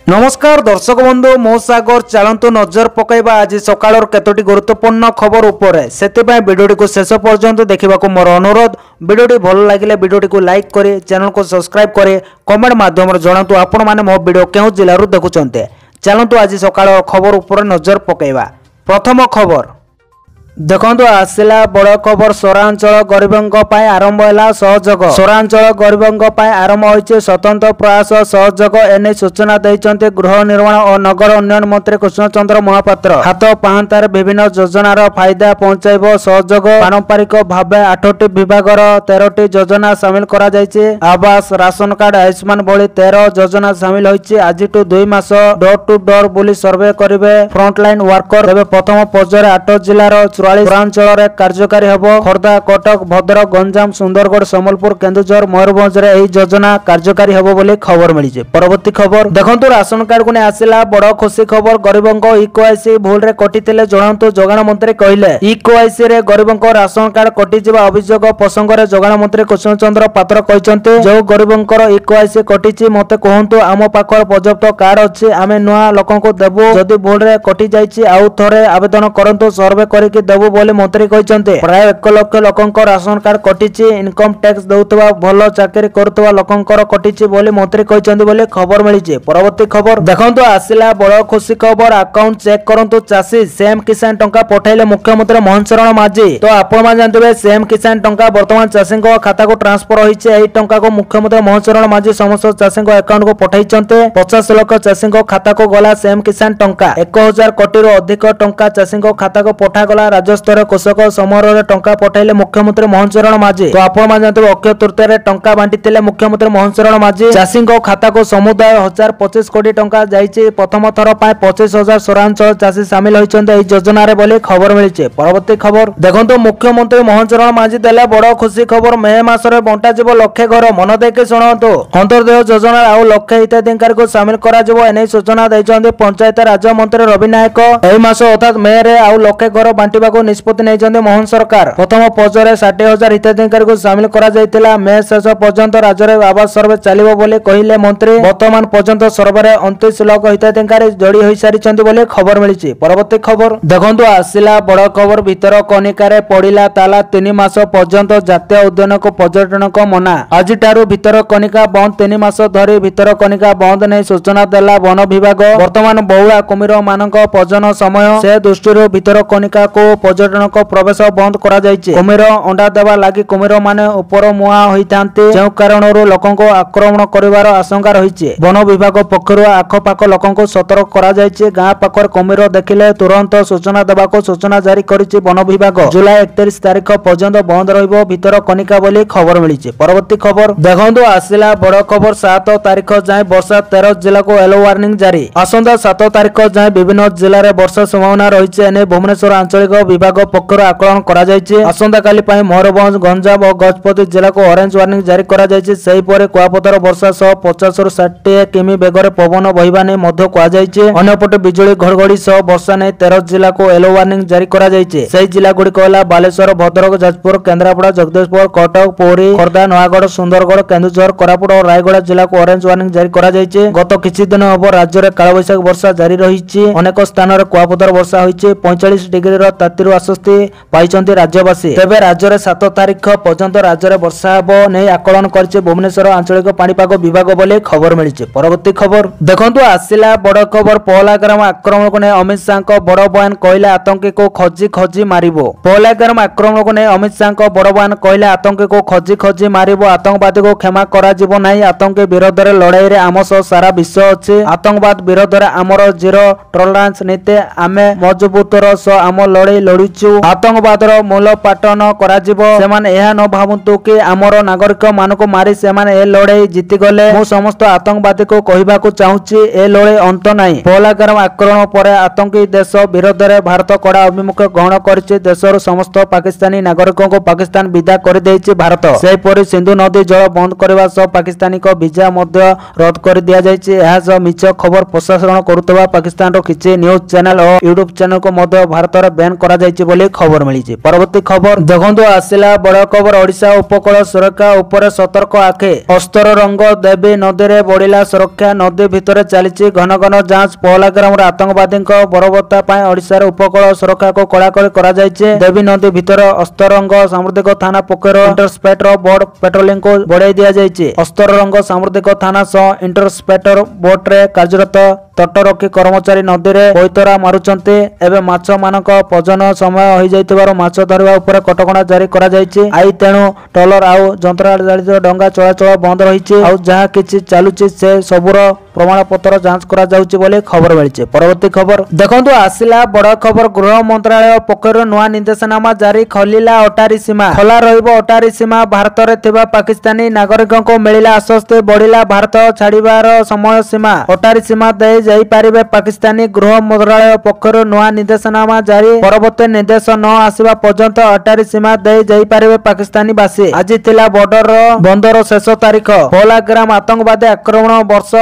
नमस्कार दर्शक बंधु मो सागर चलतु नजर पकईबा आज सकाळ केतोटी गुरुत्वपूर्ण खबर उपरे सेतिबाई वीडियोटी को शेष पर्यंत देखा मोर अनुरोध। वीडियोटी भल लगे वीडियोटी को लाइक करे, चैनल को सब्सक्राइब करे, कमेंट माध्यम जनातु आपण माने मो वीडियो केउ जिल्लारू देखुचंते। चलतु आज सकाळ खबर उपरे नजर पकईबा। प्रथम खबर देखंतु आसिला बड़ खबर। सहरांचल गरीबों पाई आरंभ है सहयोग। सहरांचल गरीबों पाई आरंभ होइछे स्वतंत्र प्रयास सहयोग। एने सूचना देइछन्ते गृह निर्माण और नगर उन्नयन मंत्री कृष्णचंद्र महापात्र। हाथ पाहांतार विभिन्न योजनार फायदा पहुंचाइबो सहयोग। पारंपरिक भावे 8टी विभागर 13टी योजना सामिल करा जाइछे। आवास, राशन कार्ड, आयुष्मान भली 13 योजना सामिल होइछे। आजिटू 2 मास डोर टू डोर बुली सर्वे करिवे फ्रंटलाइन वर्कर। एबे प्रथम पर्यायर 8 जिल्लार 44 सहरांचल कार्यकारी हब। खोर्धा, कटक, भद्रक, गंजाम, सुंदरगढ़, सम्बलपुर, केन्दुझर, मयूरभंज रे एही योजना कार्यकारी हब बोली खबर मिली। परवर्ती खबर देखंतु राशन कार्ड को आसिला बड़ खुशी खबर। गरीबों इक्वाईसी भूल रे कटिथिले जणांतु जोगाण मंत्री कहिले इक्वाईसी रे गरीबों राशन कार्ड कटि जिबा अभियोग प्रसंग रे जोगाण मंत्री कृष्णचंद्र पात्र कहिसंते जो गरीबों इक्वाईसी कटिछि मते कहंतु आम पाखर पर्याप्त कार्ड अछि आमे नुआ लोकंको देबो जदि भूल रे कटि जाइछि आउ थरे आवेदन करंतु सर्वे करिकि देबो बोली मंत्री कहिसंते। प्राय 1 लाख लोकंको राशन कार्ड कटिछि। इनकम टैक्स देउतबा भलो चाकरी करतबा लोकंकर कटिछि बोली मंत्री कहिसंते बोली खबर मिलिछि। परवर्ती खबर देखंतु आसिला बड़ खुशी खबर। अकाउंट चेक करंतु चासी सेम किसान टंका पठाइले मुख्यमंत्री मोहन चरण माझी। तो आपण मान जानथिबे सेम किसान टंका वर्तमान चासी को खाता को ट्रांसफर होइछि। एही टंका को मुख्यमंत्री मोहन चरण माझी समस्त चासी को अकाउंट को पठाइछन्ते। 50 लाख चासी को खाता को गला सेम किसान टंका। 1000 कोटी रो अधिक टंका चासी को खाता को पठा गला। राज्य स्तर कृषक समारोह टंका पठाइले मुख्यमंत्री मोहन चरण माझी। तो आपण मान जानथिबे अक्षय तृतीया रे टंका बांटिथिले मुख्यमंत्री मोहन चरण माझी। चासी को खाता को समुदाय 1025 कोटी टंका जाइछि। प्रथम थर पाए 25,000 सहरांचल चासी शामिल होइछन्ते एही योजना रे बोली खबर मिलिछि। परवर्ती खबर देखंतु मुख्यमंत्री मोहन चरण माझी देले बड़ खुशी खबर। मे मास रे बंटा जिवो लक्षे घर मन देके सुनंतु। अंतर्देय योजना आउ लक्षे हिताधिकारी को शामिल करा जिवो एने सूचना दैछन्ते पंचायत राज्य मंत्री रवि नायक। एही मास अर्थात मे रे आउ लक्षे घर बांटिबा को निष्पत्ति नैछन्ते मोहन सरकार। प्रथम पर्यायर 60,000 हिताधिकारी को शामिल करा जायतिला। मे शेष पर्यंत राज्य रे आवास सर्वे चलिबो बोली कहिले मंत्री। वर्तमान पर्यंत सर्वे रे 29 लाख हिताधिकारी जोड़ी होई सारिछन्ते बोली खबर मिलिछि। परवर्ती खबर देखंतु आसिला बड़ खबर। भीतर कनिका रे पडिला ताला 3 मास पर्यंत जातीय उद्यान को पर्यटन को मना। आजि टारु भीतर कनिका बंद 3 मास धरी भीतर कनिका बंद नै सूचना देला वन विभाग। वर्तमान बहुला कुमिर मानक प्रजनन समय से दृष्टि भीतर कनिका को पर्यटन को प्रवेश बंद करा जायछि। कुमिर अंडा देवा लागि कुमिर माने ऊपर मुआ होइतांते जे कारणरो लोकन को आक्रमण करिवार आशंका रहिछि। वन विभाग पक्षरु आखपाख लोकन को सतर्क करा जायछि। गां पाखर कुमिर देखिले तुरंत सूचना देबा को सूचना जारी करिछि वन विभाग। जुलाई 31 तारिख पर्यंत बंद रहिबो भीतर कनिका बोली खबर मिलिछि। परवर्ती खबर देखंतु आसिला बड़ खबर। 7 तारिख जाय वर्षा 13 जिल्ला को येलो वार्निंग जारी। आसंता 7 तारिख जाय विभिन्न जिल्ला रे वर्षा संभावना रहिछि। एने भुवनेश्वर आंचलिक विभाग पक्षरु आकलन करा जायछि। आसंता काली पई मयूरभंज, गंजाम और गजपति जिला को ऑरेंज वार्निंग जारी करा जायछि। सेही परे कुआपथर वर्षा सह 50 रु 60 किमी बेगरे पवन बहिबा नै मध्य कुआ जायछि। अन्यपटे बिजुली घड़घड़ी सह वर्षा नै 13 जिला को येलो वार्निंग जारी करा जायछि। सेही जिला गुडी कहला बालेश्वर, भद्रक, जाजपुर, केन्द्रापड़ा, जगदीशपुर, कटक, पुरी, खोर्धा, नयागढ़, सुंदरगढ़, केन्दुझर, कोरापुट और रायगढ़ जिला को ऑरेंज वार्निंग जारी करा जायछि। गत किछि दिन हबो राज्य रे कालबैशाखी वर्षा जारी रहिछि। अनेक स्थान रे कुआपथर वर्षा होइछि। 45 डिग्री रो तातीरु आस्वस्ति पाइछन्ति राज्यवासी। तेबे राज्य रे 7 तारिख पर्यंत राज्य रे वर्षा हबो नै आकलन करछि भुवनेश्वर आंचलिक पाणीपाग विभाग बोली खबर मिलिछि। परवर्ती खबर देखंतु आसिला बड़ खबर। पहलाग्राम आक्रमण को नै अमित शाह को बड़ बयान कहले आतंकी को खोजी खोजी मारिबो। पहलाग्राम आक्रमण को नै अमित शाह को बड़ बयान कहले आतंकी को खोजी खोजी मारिबो। आतंकवादी को क्षमा करा जिवो नाही। आतंकी विरोध रे लड़ाई रे आम सह सारा विश्व अछि। आतंकवाद विरोध रे आमर जीरो टॉलरेंस नीति आमे मजबूतर सह आम लड़ाई लड़ुछु। आतंकवाद रो मूलपाटन करा जिवो। सेमाने एहा न भाबंतु कि आमर नागरिक मानको मारी सेमाने ए लड़ाई जीति गले। मु समस्त आतंकवादी को कहबा को चाहूछि ए लड़ाई अंत नाही। पहलाग्राम आक्रमण परे आतंकी देश विरोध रे भारत कड़ा अभिमुख ग्रहण करिछि। देशर समस्त पाकिस्तानी नागरिकों को पाकिस्तान विदा कर देछि भारत। सेही परि सिंधु नदी जल बंद करबा सह पाकिस्तानी को वीजा मध्य रद्द कर दिया जायछि। एहा सह मिछ खबर प्रसारण करुतबा पाकिस्तान रो किछि न्यूज चैनल और यूट्यूब चैनल को मध्य भारत रे बैन करा करा जायछि बोली खबर मिली। परवर्ती खबर देखंतु आसिला बड़ खबर ओडिशा उपकूल सुरक्षा उपर सतर्क आखे अस्तर रंग देवी नदी रे बढ़िला सुरक्षा नदी भितर चली घन घन जांच पहला ग्राम आतंकवादी बरबत्ता ओडिशा उपकूल सुरक्षा को कड़ाकड़ी करा जायछि। देवी नदी भितर अस्तरंग सामुद्रिक थाना पक्षर इंटरस्पेक्टर बोर्ड पेट्रोलिंग को बढ़ाई दिया जायछि। अस्तरंग सामुद्रिक थाना सह इंटरस्पेक्टर बोर्ड रे कार्यरत तटरक्षी कर्मचारी नदी रे पैतरा मारुचंती। एबे माछ मानक प्रजनन समय होई जायतिबार माछ धरिबा उपरे कटकणा जारी करा जायछि। आई तेणु ट्रॉलर आउ यंत्रचालित डंगा चलाचल बंद रहिछि। आउ जहा किछि चालुछि से सबुर प्रमाण पत्र जांच करा जाउछि बोले खबर मिलिछि। परवर्ती खबर देखंतु आसिला बड़ खबर गृह मंत्रालय पक्षर नुआ निर्देशनामा जारी खलिला अटारी सीमा खला रहिबो अटारी सीमा भारत रे थिबा पाकिस्तानी नागरिकों को मिलिला आश्वस्ति बढ़िला भारत छाड़ीबार समय सीमा अटारी सीमा दे जाई पारिबे पाकिस्तानी गृह मंत्रालय पक्षर नुआ निर्देशनामा जारी परवर्ती निर्देश न आसीबा पर्यंत अटारी सीमा दे जाई पारिबे पाकिस्तानी बासी। आज थिला बॉर्डर बंदर शेष तारीख पहला ग्राम आतंकवादी आक्रमण वर्ष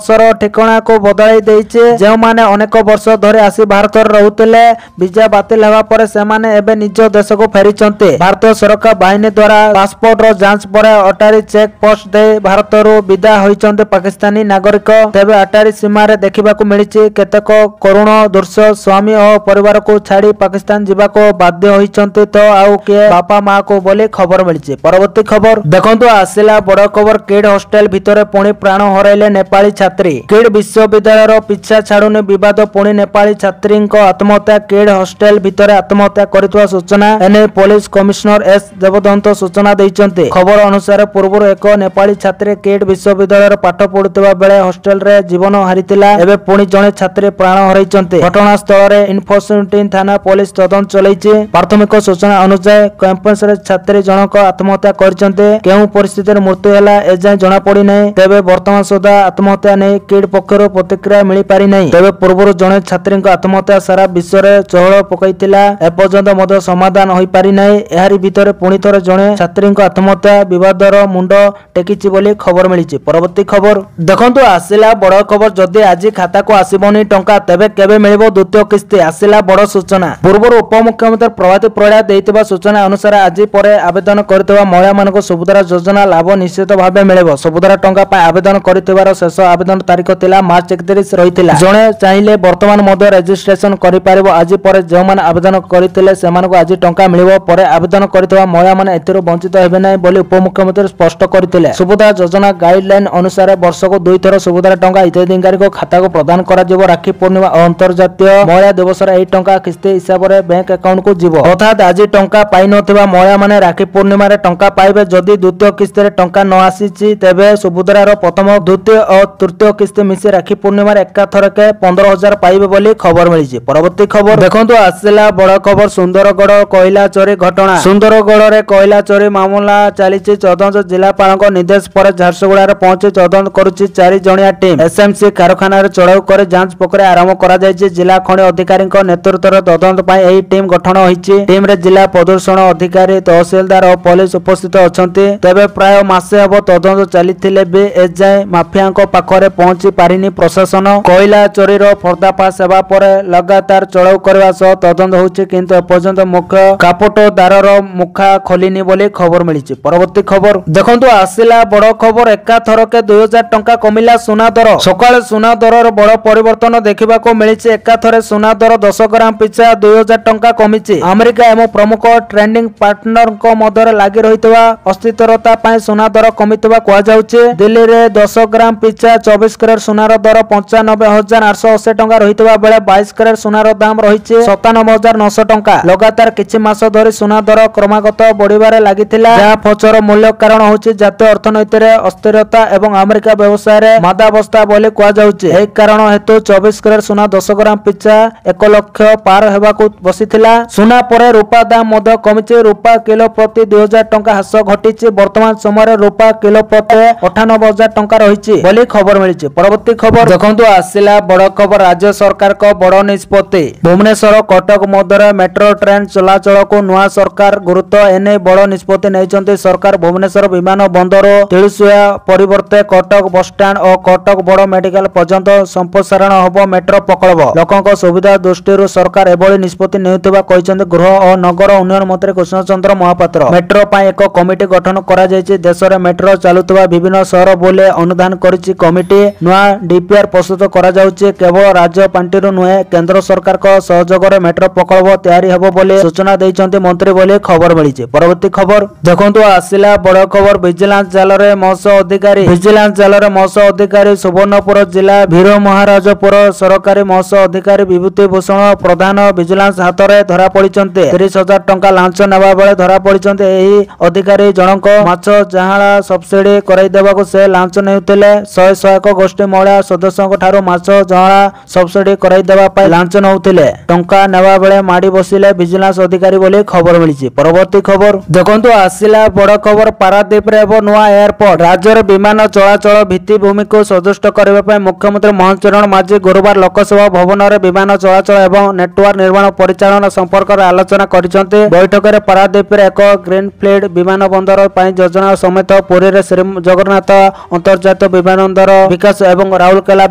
ठिकाना को बदलाई देइछे। जे माने अनेक वर्ष धरे आसी भारत रहुतले वीजा बातिल हेबा परे से माने एबे निज देश को फेरिचंते। भारतीय सुरक्षा बाहिनी द्वारा पासपोर्ट रो जांच परे अटारी चेक पोस्ट दे भारत रो विदा होइचंते पाकिस्तानी नागरिक। तेबे अटारी सीमा रे देखिबा को मिलिछि केतक करुण दृश्य स्वामी और परिवार को छाड़ी पाकिस्तान जीवा को बाध्य होइचंते तो आउ के बापा मां को बोले खबर मिलिछि। परवर्ती खबर देखंतु आसिला बड़ खबर किड हॉस्टल भितरे पुणी प्राण हराइले नेपाली छात्री। किड विश्वविद्यालय पिछा छाड़ुनी विवाद पुणी नेपाली छात्री आत्महत्या किड हॉस्टल भितर आत्महत्या करथिबा सूचना एने पुलिस कमिश्नर एस देवदत्त सूचना दैछन्ते। खबर अनुसार पूर्व एक नेपाली छात्री किड विश्वविद्यालय पाठ पढुथिबा बेले हॉस्टल रे जीवन हारितिला। एबे पुणी जणे छात्री प्राण हराइछन्ते। घटनास्थल रे इन्फोसिटी थाना पुलिस तदंत चलाइछि। प्राथमिक सूचना अनुसार कैंपस रे छात्री जनक आत्महत्या करछन्ते। केउ परिस्थिति रे मृत्यु होला एजाय जणा पड़ी नै। तेबे वर्तमान सुधा आत्महत्या नै किड पक्षर प्रतिक्रिया मिली पारि नै। तेबे पूर्व जणे छात्री आत्महत्या सारा विश्व रे चहल पकाइतिला एपर्यंत मध्य समाधान होई पारि नै। एहारी भितरे पुणी थरे जणे छात्री आत्महत्या विवादर मुंड टेकिछि बोली खबर मिलिछि। परवर्ती खबर देखंतु आसिला बड़ खबर जदि आज खाता को आसीबनी टंका तेबे केबे मिलिबो द्वितीय किस्ती आसिला बड़ सूचना। पूर्व उपमुख्यमंत्री प्रभाती परिडा दैतिबा सूचना अनुसार आज परे आवेदन करथिबा महिला मानको सुभद्रा योजना लाभ निश्चित भाबे मिलिबो। सुभद्रा टंका पय आवेदन करथिबार शेष आवेदन तारीख थिला मार्च 31 रहितिला। जणे चाहिले वर्तमान मध्य रजिस्ट्रेशन करि पारिबो। आज परे जे माने आवेदन करथिले सेमानको आज टंका मिलिबो। परे आवेदन करथिबा महिला माने एथिरो वंचित हेबे नै बोली उपमुख्यमंत्री स्पष्ट करथिले। सुभद्रा योजना गाइडलाइन अनुसार वर्ष को 2 थर सुभद्रा टंका हिताधिकारी को खाता को प्रदान करा जिवो। राखी पूर्णिमा अंतर्जातीय महिला दिवस रे एही टंका किस्ती हिसाब रे बैंक अकाउंट को जिवो। अर्थात आज टंका पाइ नथिबा महिला माने राखी पूर्णिमा रे टंका पाइबे। जदि द्वितीय किस्ती रे टंका न आसीछि तेबे सुभद्रा रो प्रथम द्वितीय और तृतीय किस्ती मिसी राखी पूर्णिमा एका थरके 15,000 पाइबे बोली खबर मिलिछि। परवर्ती खबर देखंतु आसिला बड़ खबर सुंदरगढ़ कोयला चोरी घटना। सुंदरगढ़ रे कोयला चोरी मामला चलीछि। तदंत जिलापालक निर्देश पर झारसुगुड़ा रे पहुंची तदंत करुछि 4 जणिया टीम। एसएमसी कारखाना रे चढ़ाऊ करे जांच प्रक्रिया आरंभ करा जायछि। जिला खंड अधिकारी नेतृत्व रे तदंत पय एही टीम गठन होईछि। टीम रे जिला प्रदूषण अधिकारी तहसीलदार और पुलिस उपस्थित अछंती। तेबे प्राय मासे हबो तदंत चलीथिले बे एजाय माफिया पाखरे पहुंची पारिनी प्रशासन। कोयला चोरी रो पर्दाफाश हेबा परे लगातार चढ़ाऊ करबा सह तदंत होउछि किंतु एपर्यंत मुख्य कापटदार रो मुखा खोलिनी बोली खबर मिलिछि। परवर्ती खबर देखंतु आसिला बड़ खबर एका थरके 2000 टंका कमिला सुना दर। सकाळे सुना दर रो बड़ परिवर्तन देखिबा को मिलिछि। एका थरे सुना दर 10 ग्राम पिछा 2000 टंका कमिछि। अमेरिका एवं प्रमुख ट्रेंडिंग पार्टनर को मध्य लागि रहितबा अस्थिरता पय सुना दर कमितबा कोआ जाउछि। दिल्ली रे 10 ग्राम पिछा 24 कैरेट सुनार दर 95,880 टंका रहितबा बेले 22 कैरेट सुनार दाम रहिछि 97,900 टंका। लगातार किछि मास धरि सुना दर क्रमागत बढ़िबारे लागिथिला। जा फचर मूल्य कारण होछि जातीय अर्थनीति रे अस्थिरता एवं अमेरिका व्यवसाय रे मादावस्था बोली कोआ जाउछि। एही कारण हेतु 24 कैरेट सुना 10 ग्राम पिछा 1 लाख पार हेबाकू बसिथिला। सुना परे रूपा दाम मध्य कमिछि। रूपा किलो प्रति 2000 टंका हास घटिछि। वर्तमान समय रे रूपा किलो प्रति 98,000 टंका रहिछि बोली खबर मिलिछि। ମିଳିଛି। ପରବର୍ତ୍ତୀ ଖବର ଦେଖନ୍ତୁ ଆସିଲା ବଡ଼ ଖବର ରାଜ୍ୟ ସରକାରଙ୍କ ବଡ଼ ନିଷ୍ପତ୍ତି। ଭୁବନେଶ୍ୱର କଟକ ମଧ୍ୟରେ ମେଟ୍ରୋ ଟ୍ରେନ୍ ଚଳାଚଳକୁ ନୂଆ ସରକାର ଗୁରୁତ୍ୱ ଏନେଇ ବଡ଼ ନିଷ୍ପତ୍ତି ନେଇଛନ୍ତି ସରକାର। ଭୁବନେଶ୍ୱର ବିମାନ ବନ୍ଦର ତିଳୁଶୁଆ ପରିବର୍ତ୍ତେ କଟକ ବସଷ୍ଟାଣ୍ଡ ଓ କଟକ ବଡ଼ ମେଡିକାଲ ପର୍ଯ୍ୟନ୍ତ ସମ୍ପ୍ରସାରଣ ହେବ ମେଟ୍ରୋ ପ୍ରକଳ୍ପ। ଲୋକଙ୍କ ସୁବିଧା ଦୃଷ୍ଟିରୁ ସରକାର ଏଭଳି ନିଷ୍ପତ୍ତି ନେଉଥିବା କହିଛନ୍ତି ଗୃହ ଓ ନଗର ଉନ୍ନୟନ ମନ୍ତ୍ରୀ କୃଷ୍ଣଚନ୍ଦ୍ର ମହାପାତ୍ର। ମେଟ୍ରୋ ପାଇଁ ଏକ କମିଟି ଗଠନ କରାଯାଇଛି। ଦେଶରେ ମେଟ୍ରୋ ଚାଲୁଥିବା ବିଭିନ୍ନ ସହର ବୁଲି ଅନୁଧ୍ୟାନ କରିଛି କମିଟି। ନୂଆ ଡିପିଆର ପ୍ରସ୍ତୁତ କରାଯାଉଛି। କେବଳ ରାଜ୍ୟ ପାଣ୍ଠିରୁ ନୁହେଁ କେନ୍ଦ୍ର ସରକାରଙ୍କ ସହଯୋଗରେ ମେଟ୍ରୋ ପ୍ରକଳ୍ପ ତିଆରି ହେବ ବୋଲି ସୂଚନା ଦେଇଛନ୍ତି ମନ୍ତ୍ରୀ ବୋଲି ଖବର ମିଳିଛି। ପରବର୍ତ୍ତୀ ଖବର ଦେଖନ୍ତୁ ଆସିଲା ବଡ଼ ଖବର ଭିଜିଲାନ୍ସ ଜାଲରେ ମତ୍ସ୍ୟ ଅଧିକାରୀ। ଭିଜିଲାନ୍ସ ଜାଲରେ ମତ୍ସ୍ୟ ଅଧିକାରୀ ସୁବର୍ଣ୍ଣପୁର ଜିଲ୍ଲା ଭୀର ମହାରାଜପୁର ସରକାରୀ ମତ୍ସ୍ୟ ଅଧିକାରୀ ବିଭୂତି ଭୂଷଣ ପ୍ରଧାନ ଭିଜିଲାନ୍ସ ହାତରେ ଧରା ପଡ଼ିଛନ୍ତି। 30,000 ଟଙ୍କା ଲାଞ୍ଚ ନେବା ବେଳେ ଧରା ପଡ଼ିଛନ୍ତି। ଏହି ଅଧିକାରୀ ଜଣଙ୍କ ମାଛ ଜାହାଳ ସବସିଡି କରାଇଦେବାକୁ ସେ ଲାଞ୍ଚ ନେଉଥିଲେ। 101 ଗୋଷ୍ଠୀ ମହିଳା ସଦସ୍ୟଙ୍କ ଠାରୁ ମାଛ ଜାହାଳ ସବସିଡି କରାଇଦେବା ପାଇଁ ଲାଞ୍ଚ ନେଉଥିଲେ। ଟଙ୍କା ନେବା ବେଳେ ମାଡ଼ି ବସିଲେ ଭିଜିଲାନ୍ସ ଅଧିକାରୀ ବୋଲି ଖବର ମିଳିଛି। ପରବର୍ତ୍ତୀ ଖବର ଦେଖନ୍ତୁ ଆସିଲା ବଡ଼ ଖବର ପାରାଦୀପରେ ହେବ ନୂଆ ଏୟାରପୋର୍ଟ। ରାଜ୍ୟରେ ବିମାନ ଚଳାଚଳ ଭିତ୍ତିଭୂମିକୁ ସଦୃଷ୍ଟ କରିବା ପାଇଁ ମୁଖ୍ୟମନ୍ତ୍ରୀ ମହେନ୍ଦ୍ର ଚରଣ ମାଝୀ ଗୁରୁବାର ଲୋକସଭା ଭବନରେ ବିମାନ ଚଳାଚଳ ଏବଂ ନେଟୱାର୍କ ନିର୍ମାଣ ପରିଚାଳନା ସମ୍ପର୍କରେ ଆଲୋଚନା କରିଛନ୍ତି। ବୈଠକରେ ପାରାଦୀପରେ ଏକ ଗ୍ରୀନଫିଲ୍ଡ ବିମାନ ବନ୍ଦର ପାଇଁ ଯୋଜନା ସମେତ ପୁରୀରେ ଶ୍ରୀ ଜଗନ୍ନାଥ ଅନ୍ତର୍ଜାତୀୟ ବିମାନବନ୍ଦର ବିକାଶ ଏବଂ ରାଉରକେଲା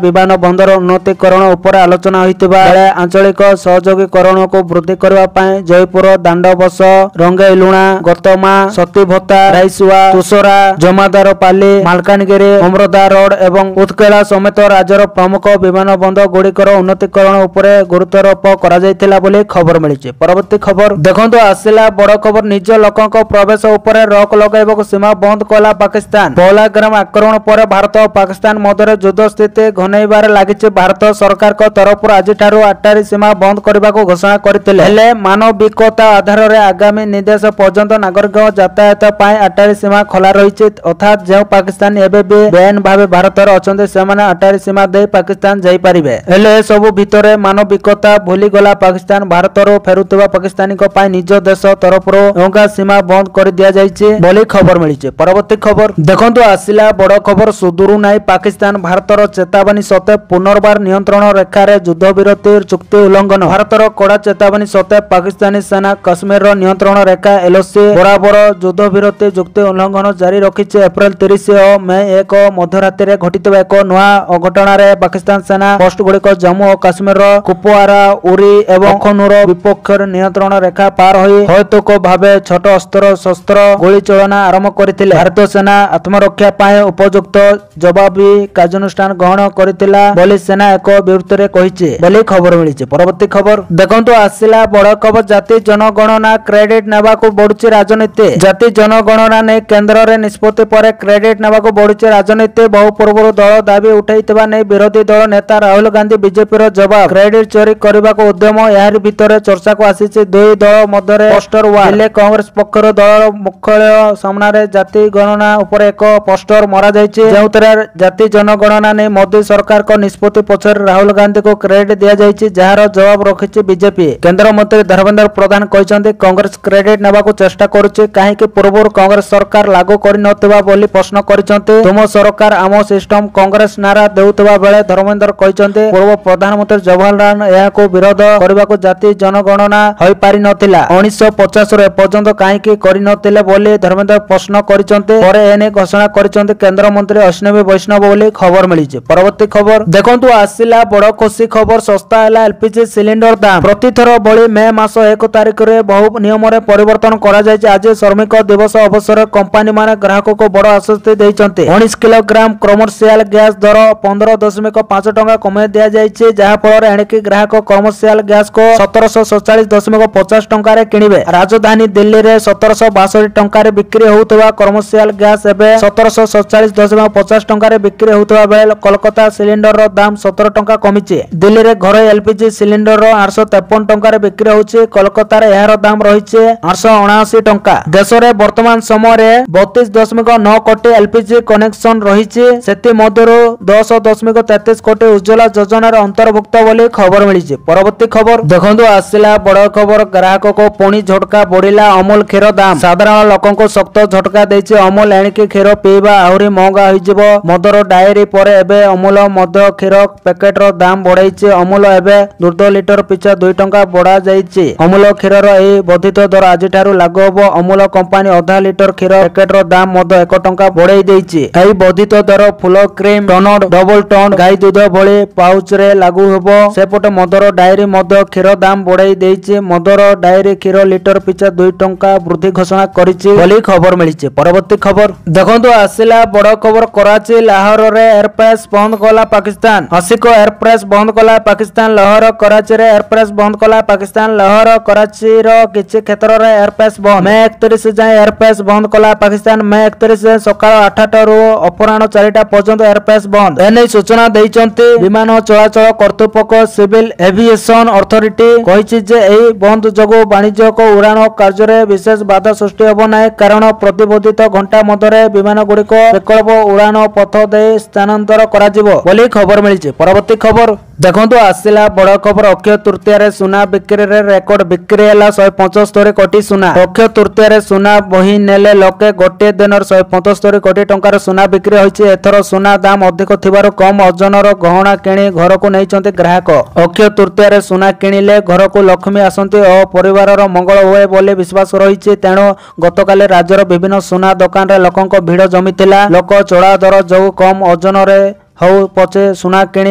ବିମାନ ବନ୍ଦର ଉନ୍ନତିକରଣ ଉପରେ ଆଲୋଚନା ହୋଇଥିବା ବେଳେ ଆଞ୍ଚଳିକ ସହଯୋଗୀକରଣକୁ ବୃଦ୍ଧି କରିବା ପାଇଁ ଜୟପୁର ଦାଣ୍ଡବସ ରଙ୍ଗେଇଲୁଣା ଗତମା ସତୀଭତ୍ତା ରାଇସୁଆ ତୁଷରା ଜମାଦାରପାଲି ମାଲକାନଗିରି ଅମୃତା ରୋଡ ଏବଂ ଉତ୍କେଲା ସମେତ ରାଜ୍ୟର ପ୍ରମୁଖ ବିମାନ ବନ୍ଦର ଗୁଡ଼ିକର ଉନ୍ନତିକରଣ ଉପରେ ଗୁରୁତ୍ୱାରୋପ କରାଯାଇଥିଲା ବୋଲି ଖବର ମିଳିଛି। ପରବର୍ତ୍ତୀ ଖବର ଦେଖନ୍ତୁ ଆସିଲା ବଡ଼ ଖବର ନିଜ ଲୋକଙ୍କ ପ୍ରବେଶ ଉପରେ ରୋକ ଲଗାଇବାକୁ ସୀମା ବନ୍ଦ କଲା ପାକିସ୍ତାନ। ପହଲାଗ୍ରାମ ଆକ୍ରମଣ ପରେ ଭାରତ ଓ ପାକିସ୍ତାନ ମଧ୍ୟରେ ଯୁଦ୍ଧ ସ୍ଥିତି ଘନେଇବାରେ ଲାଗିଛି। ଭାରତ ସରକାରଙ୍କ ତରଫରୁ ଆଜିଠାରୁ ଅଟାରୀ ସୀମା ବନ୍ଦ କରିବାକୁ ଘୋଷଣା କରିଥିଲେ। ହେଲେ ମାନବିକତା ଆଧାରରେ ଆଗାମୀ ନିର୍ଦ୍ଦେଶ ପର୍ଯ୍ୟନ୍ତ ନାଗରିକଙ୍କ ଯାତାୟାତ ପାଇଁ ଅଟାରୀ ସୀମା ଖୋଲା ରହିଛି। ଅର୍ଥାତ୍ ଯେଉଁ ପାକିସ୍ତାନୀ ଏବେ ବି ବେଆଇନ ଭାବେ ଭାରତରେ ଅଛନ୍ତି ସେମାନେ ଅଟାରୀ ସୀମା ଦେଇ ପାକିସ୍ତାନ ଯାଇପାରିବେ। ହେଲେ ଏସବୁ ଭିତରେ ମାନବିକତା ଭୁଲିଗଲା ପାକିସ୍ତାନ। ଭାରତରୁ ଫେରୁଥିବା ପାକିସ୍ତାନୀଙ୍କ ପାଇଁ ନିଜ ଦେଶ ତରଫରୁ ଡଙ୍ଗା ସୀମା ବନ୍ଦ କରି ଦିଆଯାଇଛି ବୋଲି ଖବର ମିଳିଛି। ପରବର୍ତ୍ତୀ ଖବର ଦେଖନ୍ତୁ ଆସିଲା ବଡ଼ ଖବର ସୁଦୂର ନାହିଁ ପାକିସ୍ତାନ। ଭାରତର ଚେତାବନୀ ସତ୍ତ୍ୱେ ପୁନର୍ବାର ନିୟନ୍ତ୍ରଣ ରେଖାରେ ଯୁଦ୍ଧବିରତି ଚୁକ୍ତି ଉଲ୍ଲଂଘନ। ଭାରତର କଡ଼ା ଚେତାବନୀ ସତ୍ତ୍ୱେ ପାକିସ୍ତାନୀ ସେନା କାଶ୍ମୀରର ନିୟନ୍ତ୍ରଣ ରେଖା ଏଲଓସି ବରାବର ଯୁଦ୍ଧବିରତି ଚୁକ୍ତି ଉଲ୍ଲଂଘନ ଜାରି ରଖିଛି। ଏପ୍ରିଲ 30 ଓ ମେ 1 ମଧ୍ୟରାତ୍ରିରେ ଘଟିଥିବା ଏକ ନୂଆ ଅଘଟଣରେ ପାକିସ୍ତାନ ସେନା ପୋଷ୍ଟଗୁଡ଼ିକ ଜମ୍ମୁ ଓ କାଶ୍ମୀରର କୁପୱାରା ଉରି ଏବଂ ଅଖନୁର ବିପକ୍ଷରେ ନିୟନ୍ତ୍ରଣ ରେଖା ପାର ହୋଇ ହୈତୁକ ଭାବେ ଛୋଟ ଅସ୍ତ୍ର ଶସ୍ତ୍ର ଗୁଳି ଚାଳନା ଆରମ୍ଭ କରିଥିଲେ। ଭାରତୀୟ ସେନା ଆତ୍ମରକ୍ଷା ପାଇଁ ଉପଯୁକ୍ତ ଜବାବୀ କାର୍ଯ୍ୟାନୁଷ୍ଠାନ ଗ୍ରହଣ କରିଥିଲା ବୋଲି ସେନା ଏକ ବିବୃତ୍ତିରେ କହିଛି ବୋଲି ଖବର ମିଳିଛି। ପରବର୍ତ୍ତୀ ଖବର ଦେଖନ୍ତୁ ଆସିଲା ବଡ଼ ଖବର ଜାତି ଜନଗଣନା କ୍ରେଡିଟ ନେବାକୁ ବଢୁଛି ରାଜନୀତି। ଜାତି ଜନଗଣନା ନେଇ କେନ୍ଦ୍ରରେ ନିଷ୍ପତ୍ତି ପରେ କ୍ରେଡିଟ ନେବାକୁ ବଢୁଛି ରାଜନୀତି। ବହୁ ପୂର୍ବରୁ ଦଳ ଦାବି ଉଠାଇଥିବା ନେଇ ବିରୋଧୀ ଦଳ ନେତା ରାହୁଲ ଗାନ୍ଧୀ ବିଜେପିର ଜବାବ। କ୍ରେଡିଟ ଚୋରି କରିବାକୁ ଉଦ୍ୟମ ଏହାରି ଭିତରେ ଚର୍ଚ୍ଚାକୁ ଆସିଛି। ଦୁଇ ଦଳ ମଧ୍ୟରେ ପୋଷ୍ଟର ୱାର। ହେଲେ କଂଗ୍ରେସ ପକ୍ଷରୁ ଦଳର ମୁଖ୍ୟାଳୟ ସାମ୍ନାରେ ଜାତି ଗଣନା ଉପରେ ଏକ ପୋଷ୍ଟର ମରାଯାଇଛି ଯେଉଁଥିରେ ଜାତି ଜନଗଣନା ନେଇ ମୋଦି ସରକାରଙ୍କ ନିଷ୍ପତ୍ତି ପଛରେ ରାହୁଲ ଗାନ୍ଧୀଙ୍କୁ କ୍ରେଡିଟ ଦିଆଯାଇଛି ଯାହାର ଜବାବ ରଖିଛି ବିଜେପି। କେନ୍ଦ୍ରମନ୍ତ୍ରୀ ଧର୍ମେନ୍ଦ୍ର ପ୍ରଧାନ କହିଛନ୍ତି କଂଗ୍ରେସ କ୍ରେଡିଟ ନେବାକୁ ଚେଷ୍ଟା କରୁଛି କାହିଁକି ପୂର୍ବରୁ କଂଗ୍ରେସ ସରକାର ଲାଗୁ କରିନଥିବା ବୋଲି ପ୍ରଶ୍ନ କରିଛନ୍ତି। ତୁମ ସରକାର ଆମ ସିଷ୍ଟମ କଂଗ୍ରେସ ନାରା ଦେଉଥିବା ବେଳେ ଧର୍ମେନ୍ଦ୍ର କହିଛନ୍ତି ପୂର୍ବ ପ୍ରଧାନମନ୍ତ୍ରୀ ଜବାହରଲାଲ ଏହାକୁ ବିରୋଧ କରିବାକୁ ଜାତି ଜନଗଣନା ହୋଇପାରିନଥିଲା। 1950ରୁ ଏପର୍ଯ୍ୟନ୍ତ କାହିଁକି କରିନଥିଲେ ବୋଲି ଧର୍ମେନ୍ଦ୍ର ପ୍ରଶ୍ନ କରିଛନ୍ତି। ପରେ ଏନେଇ ଘୋଷଣା କରିଛନ୍ତି କେନ୍ଦ୍ରମନ୍ତ୍ରୀ ଅଶ୍ୱିନୀ ବୈଷ୍ଣବ ବୋଲି ଖବର ମିଳିଛି। ପରବର୍ତ୍ତୀ ଖବର ଦେଖନ୍ତୁ ଆସିଲା ବଡ଼ ଖୁସି ଖବର ଶସ୍ତା ହେଲା ଏଲପିଜି ସିଲିଣ୍ଡର ଦାମ। ପ୍ରତିଥର ଭଳି ମେ ମାସ 1 ତାରିଖରେ ବହୁ ନିୟମରେ ପରିବର୍ତ୍ତନ କରାଯାଇଛି। ଆଜି ଶ୍ରମିକ ଦିବସ ଅବସରରେ କମ୍ପାନୀମାନେ ଗ୍ରାହକଙ୍କୁ ବଡ଼ ଆଶ୍ୱସ୍ତି ଦେଇଛନ୍ତି। 19 କିଲୋଗ୍ରାମ କମର୍ସିଆଲ ଗ୍ୟାସ ଦର 15.5 ଟଙ୍କା କମାଇ ଦିଆଯାଇଛି ଯାହାଫଳରେ ଏଣିକି ଗ୍ରାହକ କମର୍ସିଆଲ ଗ୍ୟାସକୁ 1747.50 ଟଙ୍କାରେ କିଣିବେ। ରାଜଧାନୀ ଦିଲ୍ଲୀରେ 1762 ଟଙ୍କାରେ ବିକ୍ରି ହେଉଥିବା କମର୍ସିଆଲ ଗ୍ୟାସ ଏବେ 1747.50 ଟଙ୍କାରେ ବିକ୍ରି ହେଉଥିବା ବେଳେ କୋଲକାତା ସିଲିଣ୍ଡରର ଦାମ 17 ଟଙ୍କା କମିଛି। ଦିଲ୍ଲୀରେ ଘରୋଇ ଏଲପିଜି ସିଲିଣ୍ଡର 853 ଟଙ୍କାରେ ବିକ୍ରି ହେଉଛି। କୋଲକାତାରେ ଏହାର ଦାମ ରହିଛି 879 ଟଙ୍କା। ଦେଶରେ ବର୍ତ୍ତମାନ ସମୟରେ 32.9 କୋଟି ଏଲପିଜି କନେକ୍ସନ ରହିଛି। ସେଥିମଧ୍ୟରୁ 10.33 କୋଟି ଉଜ୍ଜ୍ୱଳା ଯୋଜନାରେ ଅନ୍ତର୍ଭୁକ୍ତ ବୋଲି ଖବର ମିଳିଛି। ପରବର୍ତ୍ତୀ ଖବର ଦେଖନ୍ତୁ ଆସିଲା ବଡ଼ ଖବର ଗ୍ରାହକକୁ ପୁଣି ଝଟକା ବଢିଲା ଅମୁଲ କ୍ଷୀର ଦାମ। ସାଧାରଣ ଲୋକଙ୍କୁ ଶକ୍ତ ଝଟକା ଦେଇଛି ଅମୁଲ। ଏଣିକି କ୍ଷୀର ପିଇବା ଆହୁରି ମହଙ୍ଗା ହୋଇଯିବ। ମଦର ଡାଏରୀ ଡାଏରୀ ପରେ ଏବେ ଅମୁଲ ମଧ୍ୟ କ୍ଷୀର ପ୍ୟାକେଟର ଦାମ ବଢାଇଛି। ଅମୁଲ ଏବେ ଦୁଗ୍ଧ ଲିଟର ପିଛା 2 ଟଙ୍କା ବଢାଯାଇଛି। ଅମୁଲ କ୍ଷୀରର ଏହି ବର୍ଦ୍ଧିତ ଦର ଆଜିଠାରୁ ଲାଗୁ ହେବ। ଅମୁଲ କମ୍ପାନୀ ଅଧା ଲିଟର କ୍ଷୀର ପ୍ୟାକେଟର ଦାମ ମଧ୍ୟ 1 ଟଙ୍କା ବଢାଇ ଦେଇଛି। ଏହି ବର୍ଦ୍ଧିତ ଦର ଫୁଲ କ୍ରିମ, ଟନଡ, ଡବଲ ଟନ୍, ଗାଈ ଦୁଧ ଭଳି ପାଉଚରେ ଲାଗୁ ହେବ। ସେପଟେ ମଦର ଡାଏରୀ ମଧ୍ୟ କ୍ଷୀର ଦାମ ବଢାଇ ଦେଇଛି। ମଦର ଡାଏରୀ କ୍ଷୀର ଲିଟର ପିଛା 2 ଟଙ୍କା ବୃଦ୍ଧି ଘୋଷଣା କରିଛି ବୋଲି ଖବର ମିଳିଛି। ପରବର୍ତ୍ତୀ ଖବର ଦେଖନ୍ତୁ, ଆସିଲା ବଡ଼ ଖବର। କରାଚି ଲାହୋରରେ ଏୟାରପ୍ରେସ୍ ବନ୍ଦ କଲା ପାକିସ୍ତାନ। ହସିକ ଏୟାରପ୍ରେସ୍ ବନ୍ଦ କଲା ପାକିସ୍ତାନ। ଲାହୋର କରାଚିରେ ଏୟାରପ୍ରେସ୍ ବନ୍ଦ କଲା ପାକିସ୍ତାନ। ଲାହୋର କରାଚିର କିଛି କ୍ଷେତ୍ରରେ ଏୟାରପ୍ରେସ୍ ବନ୍ଦ। ମେ 31 ଯାଏଁ ଏୟାରପ୍ରେସ୍ ବନ୍ଦ କଲା ପାକିସ୍ତାନ। ମେ 31 ଯାଏଁ ସକାଳ 8ଟାରୁ ଅପରାହ୍ନ 4ଟା ପର୍ଯ୍ୟନ୍ତ ଏୟାରପ୍ରେସ୍ ବନ୍ଦ। ଏନେଇ ସୂଚନା ଦେଇଛନ୍ତି ବିମାନ ଚଳାଚଳ କର୍ତ୍ତୃପକ୍ଷ। ସିଭିଲ ଏଭିଏସନ ଅଥରିଟି କହିଛି ଯେ ଏହି ବନ୍ଦ ଯୋଗୁଁ ବାଣିଜ୍ୟିକ ଉଡ଼ାଣ କାର୍ଯ୍ୟରେ ବିଶେଷ ବାଧା ସୃଷ୍ଟି ହେବ ନାହିଁ, କାରଣ ପ୍ରତିବର୍ଦ୍ଧିତ ଘଣ୍ଟା ମଧ୍ୟରେ ବିମାନଗୁଡ଼ିକ ବିକଳ୍ପ ଉଡ଼ାଣ ପଥ ଦେଇ ସ୍ଥାନାନ୍ତର କରାଯିବ ବୋଲି ଖବର ମିଳିଛି। ପରବର୍ତ୍ତୀ ଖବର ଦେଖନ୍ତୁ, ଆସିଲା ବଡ଼ ଖବର। ଅକ୍ଷୟ ତୃତୀୟାରେ ସୁନା ବିକ୍ରିରେ ରେକର୍ଡ ବିକ୍ରି ହେଲା 175 କୋଟି ସୁନା। ଅକ୍ଷୟ ତୃତୀୟାରେ ସୁନା ବହି ନେଲେ ଲୋକେ ଗୋଟିଏ ଦିନରେ 175 କୋଟି ଟଙ୍କାର ସୁନା ବିକ୍ରି ହୋଇଛି। ଏଥର ସୁନା ଦାମ ଅଧିକ ଥିବାରୁ କମ୍ ଓଜନର ଗହଣା କିଣି ଘରକୁ ନେଇଛନ୍ତି ଗ୍ରାହକ। ଅକ୍ଷୟ ତୃତୀୟାରେ ସୁନା କିଣିଲେ ଘରକୁ ଲକ୍ଷ୍ମୀ ଆସନ୍ତି ଓ ପରିବାରର ମଙ୍ଗଳ ହୁଏ ବୋଲି ବିଶ୍ୱାସ ରହିଛି। ତେଣୁ ଗତକାଲି ରାଜ୍ୟର ବିଭିନ୍ନ ସୁନା ଦୋକାନରେ ଲୋକଙ୍କ ଭିଡ଼ ଜମିଥିଲା। ଲୋକ ଚଢ଼ା ଦର ଯୋଗୁଁ କମ୍ ଓଜନରେ ହଉ ପଛେ ସୁନା କିଣି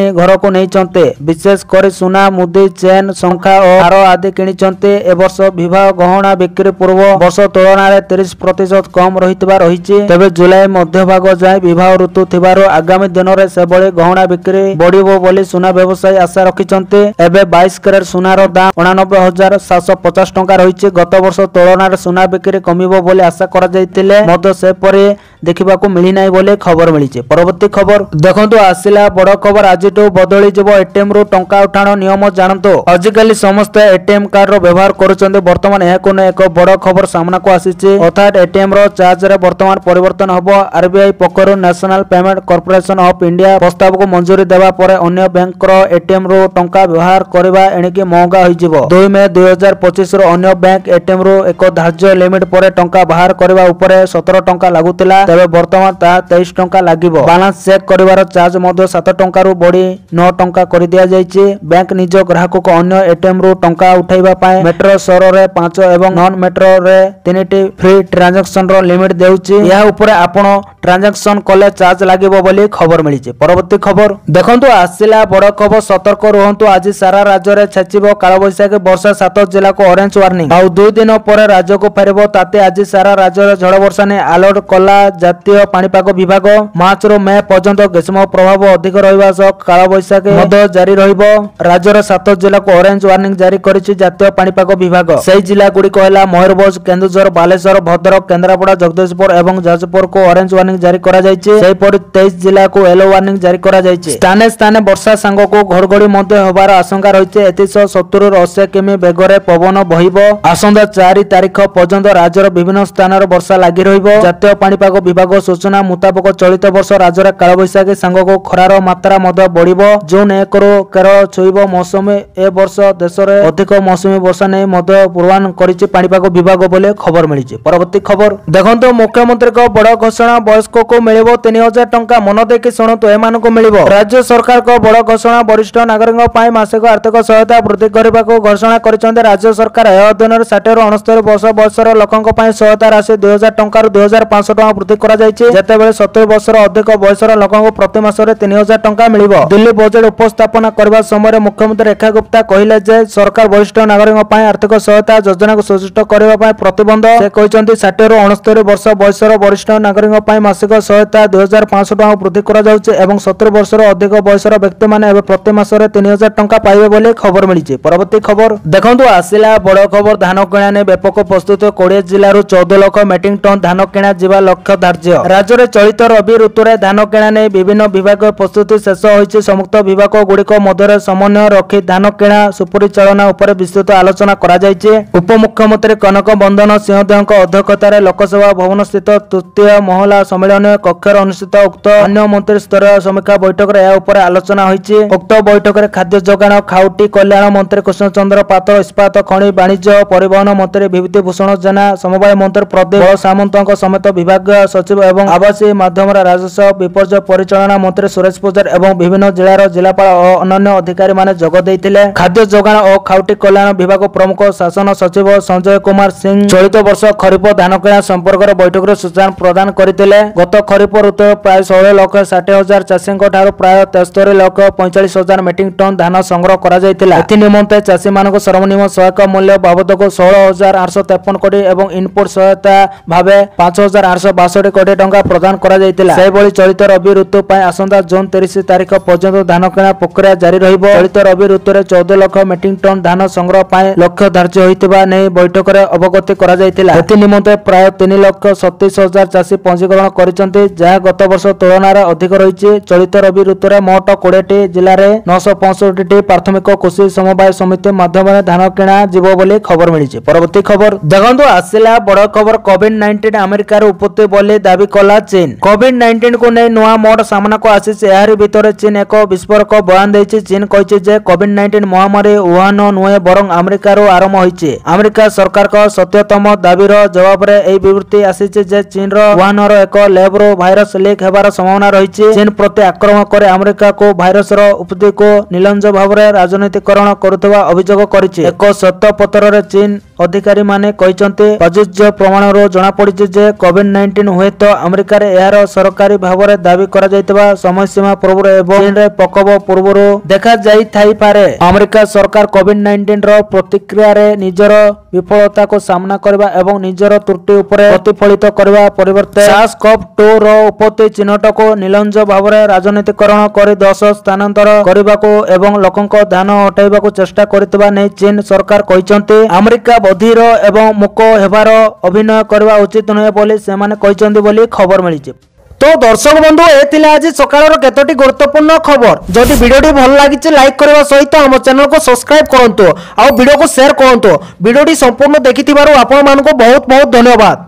ଘରକୁ ନେଇଛନ୍ତି। ବିଶେଷ କରି ସୁନା ମୁଦି, ଚେନ୍, ଶଙ୍ଖା ଓ ହାର ଆଦି କିଣିଛନ୍ତି। ଏବର୍ଷ ବିବାହ ଗହଣା ବିକ୍ରି ପୂର୍ବ ବର୍ଷ ତୁଳନାରେ 30% କମ୍ ରହିଥିବା ରହିଛି। ତେବେ ଜୁଲାଇ ମଧ୍ୟଭାଗ ଯାଏଁ ବିବାହ ଋତୁ ଥିବାରୁ ଆଗାମୀ ଦିନରେ ସେଭଳି ଗହଣା ବିକ୍ରି ବଢିବ ବୋଲି ସୁନା ବ୍ୟବସାୟୀ ଆଶା ରଖିଛନ୍ତି। ଏବେ 22 କ୍ୟାରେଟ ସୁନାର ଦାମ 89,750 ଟଙ୍କା ରହିଛି। ଗତ ବର୍ଷ ତୁଳନାରେ ସୁନା ବିକ୍ରି କମିବ ବୋଲି ଆଶା କରାଯାଇଥିଲେ ମଧ୍ୟ ସେପରି ଦେଖିବାକୁ ମିଳିନାହିଁ ବୋଲି ଖବର ମିଳିଛି। ପରବର୍ତ୍ତୀ ଖବର ଦେଖନ୍ତୁ, ଆସିଲା ବଡ଼ ଖବର। ଆଜିଠୁ ବଦଳିଯିବ ଏଟିଏମ୍ ରୁ ଟଙ୍କା ଉଠାଣ ନିୟମ ଜାଣନ୍ତୁ। ଆଜିକାଲି ସମସ୍ତେ ଏଟିଏମ୍ କାର୍ଡର ବ୍ୟବହାର କରୁଛନ୍ତି। ବର୍ତ୍ତମାନ ଏହାକୁ ନେଇ ଏକ ବଡ଼ ଖବର ସାମ୍ନାକୁ ଆସିଛି। ଅର୍ଥାତ୍ ଏଟିଏମ୍ ର ଚାର୍ଜରେ ବର୍ତ୍ତମାନ ପରିବର୍ତ୍ତନ ହେବ। ଆରବିଆଇ ପକ୍ଷରୁ national payment corporation of India ପ୍ରସ୍ତାବକୁ ମଞ୍ଜୁରୀ ଦେବା ପରେ ଅନ୍ୟ ବ୍ୟାଙ୍କର ଏଟିଏମ୍ ରୁ ଟଙ୍କା ବ୍ୟବହାର କରିବା ଏଣିକି ମହଙ୍ଗା ହୋଇଯିବ। 2 ମେ 2025 ରୁ ଅନ୍ୟ ବ୍ୟାଙ୍କ ଏଟିଏମ୍ ରୁ ଏକ ଧାର୍ଯ୍ୟ ଲିମିଟ ପରେ ଟଙ୍କା ବାହାର କରିବା ଉପରେ 17 ଟଙ୍କା ଲାଗୁଥିଲା। ତେବେ ବର୍ତ୍ତମାନ ତାହା 23 ଟଙ୍କା ଲାଗିବ। ବାଲାନ୍ସ ଚେକ୍ କରିବାର ଚାର୍ଜ ମଧ୍ୟ 7 ଟଙ୍କାରୁ ବଢି 9 ଟଙ୍କା କରିଦିଆଯାଇଛି। ବ୍ୟାଙ୍କ ନିଜ ଗ୍ରାହକଙ୍କୁ ଅନ୍ୟ ଏଟିଏମ୍ ରୁ ଟଙ୍କା ଉଠାଇବା ପାଇଁ ମେଟ୍ରୋ ସହରରେ 5 ଏବଂ ନନ୍ ମେଟ୍ରୋରେ 3ଟି ଫ୍ରି ଟ୍ରାଞ୍ଜାକ୍ସନର ଲିମିଟ ଦେଉଛି। ଏହା ଉପରେ ଆପଣ ଟ୍ରାଞ୍ଜାକ୍ସନ କଲେ ଚାର୍ଜ ଲାଗିବ ବୋଲି ଖବର ମିଳିଛି। ପରବର୍ତ୍ତୀ ଖବର ଦେଖନ୍ତୁ, ଆସିଲା ବଡ଼ ଖବର। ସତର୍କ ରୁହନ୍ତୁ, ଆଜି ସାରା ରାଜ୍ୟରେ ଛେଚିବ କାଳବୈଶାଖୀ ବର୍ଷା। 7 ଜିଲ୍ଲାକୁ ଅରେଞ୍ଜ ୱାର୍ଣ୍ଣିଂ। ଆଉ 2 ଦିନ ପରେ ରାଜ୍ୟକୁ ଫେରିବ ତାତି। ଆଜି ସାରା ରାଜ୍ୟରେ ଝଡ଼ ବର୍ଷା ନେଇ ଆଲର୍ଟ କଲା ଜାତୀୟ ପାଣିପାଗ ବିଭାଗ। ମାର୍ଚ୍ଚରୁ ମେ ପର୍ଯ୍ୟନ୍ତ ଗ୍ରୀଷ୍ମ ପ୍ରଭାବ ଅଧିକ ରହିବା ସହ କାଳବୈଶାଖୀ ମଧ୍ୟ ଜାରି ରହିବ। ରାଜ୍ୟର 7 ଜିଲ୍ଲାକୁ ଅରେଞ୍ଜ ୱାର୍ଣ୍ଣିଂ ଜାରି କରିଛି ଜାତୀୟ ପାଣିପାଗ ବିଭାଗ। ସେହି ଜିଲ୍ଲା ଗୁଡ଼ିକ ହେଲା ମୟୂରଭଞ୍ଜ, କେନ୍ଦୁଝର, ବାଲେଶ୍ୱର, ଭଦ୍ରକ, କେନ୍ଦ୍ରାପଡ଼ା, ଜଗତସିଂହପୁର ଏବଂ ଯାଜପୁରକୁ ଅରେଞ୍ଜ ୱାର୍ଣ୍ଣିଂ ଜାରି କରାଯାଇଛି। ସେହିପରି 23 ଜିଲ୍ଲାକୁ ୟେଲୋ ୱାର୍ଣ୍ଣିଂ ଜାରି କରାଯାଇଛି। ସ୍ଥାନେ ସ୍ଥାନେ ବର୍ଷା ସାଙ୍ଗକୁ ଘଡ଼ଘଡ଼ି ମଧ୍ୟ ହେବାର ଆଶଙ୍କା ରହିଛି। ଏଥିସହ 70ରୁ 80 କିମି ବେଗରେ ପବନ ବହିବ। ଆସନ୍ତା 4 ତାରିଖ ପର୍ଯ୍ୟନ୍ତ ରାଜ୍ୟର ବିଭିନ୍ନ ସ୍ଥାନରେ ବର୍ଷା ଲାଗି ରହିବ। ଜାତୀୟ ପାଣିପାଗ ବିଭାଗ ସୂଚନା ମୁତାବକ ଚଳିତ ବର୍ଷ ରାଜ୍ୟରେ କାଳବୈଶାଖୀ ସାଙ୍ଗକୁ ଖରାର ମାତ୍ରା ମଧ୍ୟ ବଢିବ। ଜୁନ 1ରୁ କେରଳ ଛୁଇଁବ ମୌସୁମୀ। ଏ ବର୍ଷ ଦେଶରେ ଅଧିକ ମୌସୁମୀ ବର୍ଷା ନେଇ ମଧ୍ୟ ପୂର୍ବାନୁମାନ କରିଛି ପାଣିପାଗ ବିଭାଗ ବୋଲି ଖବର ମିଳିଛି। ପରବର୍ତ୍ତୀ ଖବର ଦେଖନ୍ତୁ, ମୁଖ୍ୟମନ୍ତ୍ରୀଙ୍କ ବଡ଼ ଘୋଷଣା। ବୟସ୍କକୁ ମିଳିବ 3000 ଟଙ୍କା। ମନ ଦେଇକି ଶୁଣନ୍ତୁ, ଏମାନଙ୍କୁ ମିଳିବ। ରାଜ୍ୟ ସରକାରଙ୍କ ବଡ଼ ଘୋଷଣା। ବରିଷ୍ଠ ନାଗରିକଙ୍କ ପାଇଁ ମାସିକ ଆର୍ଥିକ ସହାୟତା ବୃଦ୍ଧି କରିବାକୁ ଘୋଷଣା କରିଛନ୍ତି ରାଜ୍ୟ ସରକାର। ଏହା ଅଧୀନରେ 60ରୁ 69 ବର୍ଷ ବୟସର ଲୋକଙ୍କ ପାଇଁ ସହାୟତା ରାଶି 2000 ଟଙ୍କାରୁ 2500 ଟଙ୍କା ବୃଦ୍ଧି କରାଯାଇଛି। ଯେତେବେଳେ 70 ବର୍ଷର ଅଧିକ ବୟସର ଲୋକଙ୍କୁ ପ୍ରତି ମାସରେ 3000 ଟଙ୍କା ମିଳିବ। ଦିଲ୍ଲୀ ବଜେଟ୍ ଉପସ୍ଥାପନ କରିବା ସମୟରେ ମୁଖ୍ୟମନ୍ତ୍ରୀ ରେଖା ଗୁପ୍ତା କହିଲେ ଯେ ସରକାର ବରିଷ୍ଠ ନାଗରିକଙ୍କ ପାଇଁ ଆର୍ଥିକ ସହାୟତା ଯୋଜନାକୁ ସୁଦୃଢ଼ କରିବା ପାଇଁ ପ୍ରତିବଦ୍ଧ। ସେ କହିଛନ୍ତି 60ରୁ 69 ବର୍ଷ ବୟସର ବରିଷ୍ଠ ନାଗରିକଙ୍କ ପାଇଁ ମାସିକ ସହାୟତା 2500 ଟଙ୍କା ବୃଦ୍ଧି କରାଯାଉଛି ଏବଂ 70 ବର୍ଷର ଅଧିକ ବୟସର ବ୍ୟକ୍ତିମାନେ ଏବେ ପ୍ରତି ମାସରେ 3000 ଟଙ୍କା ପାଇବେ ବୋଲି ଖବର ମିଳିଛି। ପରବର୍ତ୍ତୀ ଖବର ଦେଖନ୍ତୁ, ଆସିଲା ବଡ଼ ଖବର। ଧାନ କିଣା ନେଇ ବ୍ୟାପକ ପ୍ରସ୍ତୁତି। 20 ଜିଲ୍ଲାରୁ 14 ଲକ୍ଷ ମେଟ୍ରିକ ଟନ ଧାନ କିଣା ଯିବା ଲକ୍ଷ୍ୟ ଧାର୍ଯ୍ୟ। ରାଜ୍ୟରେ ଚଳିତ ରବି ଋତୁରେ ଧାନ କିଣା ନେଇ ବିଭିନ୍ନ ବିଭାଗ ପ୍ରସ୍ତୁତି ଶେଷ ହୋଇଛି। ସମସ୍ତ ବିଭାଗ ଗୁଡ଼ିକ ମଧ୍ୟରେ ସମନ୍ୱୟ ରଖି ଧାନ କିଣା ସୁପରିଚାଳନା ଉପରେ ବିସ୍ତୃତ ଆଲୋଚନା କରାଯାଇଛି। ଉପମୁଖ୍ୟମନ୍ତ୍ରୀ କନକ ବନ୍ଦନ ସିଂହଦେଓଙ୍କ ଅଧ୍ୟକ୍ଷତାରେ ଲୋକସଭା ଭବନସ୍ଥିତ ତୃତୀୟ ମହଲା ସମ୍ମିଳନୀ କକ୍ଷରେ ଅନୁଷ୍ଠିତ ଉକ୍ତ ଅନ୍ୟ ମନ୍ତ୍ରୀ ସ୍ତରୀୟ ସମୀକ୍ଷା ବୈଠକରେ ଏହା ଉପରେ ଆଲୋଚନା ହୋଇଛି। ଉକ୍ତ ବୈଠକରେ ଖାଦ୍ୟ ଯୋଗାଣ ଖାଉଟି କଲ୍ୟାଣ ମନ୍ତ୍ରୀ କୃଷ୍ଣଚନ୍ଦ୍ର ପାତ୍ର, ଇସ୍ପାତ ଖଣି ବାଣିଜ୍ୟ ପରିବହନ ମନ୍ତ୍ରୀ ବିଭୂତି ଭୂଷଣ ଜେନା, ସମବାୟ ମନ୍ତ୍ରୀ ପ୍ରଦୀପ ବଳ ସାମନ୍ତଙ୍କ ସମେତ ବିଭାଗୀୟ सचिव एवं आवासीय माध्यम राजस्व विपर्यय परिचालना मंत्री सुरेश पूजार एवं विभिन्न जिलार जिलापाल और अन्य अधिकारी माने जोग देइथिले। खाद्य जोगाण और खाउटी कल्याण विभाग प्रमुख शासन सचिव संजय कुमार सिंह चलित वर्ष खरीफ धान किणा संपर्क बैठक सूचना प्रदान करथिले। गत खरीफ ऋतु प्राय 16,60,000 चाषी प्राय 73,45,000 मेट्रिक टन धान संग्रह करा जायतिला। एथि निमंते चाषी मानक सर्वनिम्न सहायक मूल्य बाबदक 16,853 कोटी एवं इनपुट सहायता भावे 5,862 कोटी टंका प्रदान करा जायतिला। सेबोली चलित रबी ऋतु पय आसंता जून 30 तारिख पर्यंत धान किणा प्रक्रिया जारी रहिबो। चलित रबी ऋतु रे 14 लाख मेट्रिक टन धान संग्रह पय लक्ष्य धार्य होइतिबा नै बैठक रे अवगति करा जायतिला। एथि निमंते प्राय 3,37,000 चाषी पंजीकरण करिसंती, जहा गत वर्ष तुलना रे अधिक रहिछि। चलित रबी ऋतु रे मोट 20 टी जिल्ला रे 965 टी प्राथमिक कृषि समवाय समिति माध्यम रे धान किणा जीवो बोली खबर मिलिछि। परवर्ती खबर देखंतु आसिला बड़ खबर। कोविड-19 अमेरिका रे उपत्ति बोली दाबी कला चीन। कोविड-19 को नै नुआ मोड सामना को आसिछि। एहारि भितरे चीन एक विस्फोरक बयान दैछि। चीन कहिछि जे कोविड-19 महामारी वुहान नुहे बरं अमेरिका रो आरंभ होइछि। अमेरिका सरकार को सत्यतम दाबीर जवाब रे एई विवृत्ति आसिछि जे चीन रो वुहान रो एक लैब रो भाइरस लीक हेबार संभावना रहिछि। चीन प्रति आक्रमण करे अमेरिका को भाइरस रो उपद्रव को निलंज भाव रे राजनीतिकरण करुवा अभियोग करिछि। एक सत्य पत्र रे चीन अधिकारी माने कहिसंते प्रযোज्य प्रमाण रो जणा पड़िछि जे कोविड-19 हुए तो अमेरिका रे एहार सरकारी भाव रे दाबी करा जायतबा समय सीमा पूर्व एवं चीन रे प्रकोप पूर्व देखा जाई थाई पारे। अमेरिका सरकार कोविड-19 रो प्रतिक्रिया रे निजर विफलता को सामना करबा एवं निजर त्रुटि उपरे प्रतिफलित करबा परिवर्ते SARS-CoV-2 रो उपत्ति चिन्हट को निलंज भाव रे राजनीतिकरण करि देश स्थानांतर करबा को एवं लोकंक ध्यान हटाइबा को चेष्टा करथिबा नै चीन सरकार कहिसंते। अमेरिका बधिर एवं मुक हेबार अभिनय करबा उचित नहे बोली से माने कहिसंते बोली खबर मिलिछि। तो दर्शक बंधु ए आज सकाळर केतोटी गुरुत्वपूर्ण खबर। जदि वीडियोटी भल लागिछि लाइक करबा सहित हम चैनल को सब्सक्राइब करंतु आ वीडियो को शेयर करंतु। वीडियोटी संपूर्ण देखिथिबारु आपण मानको बहुत बहुत धन्यवाद।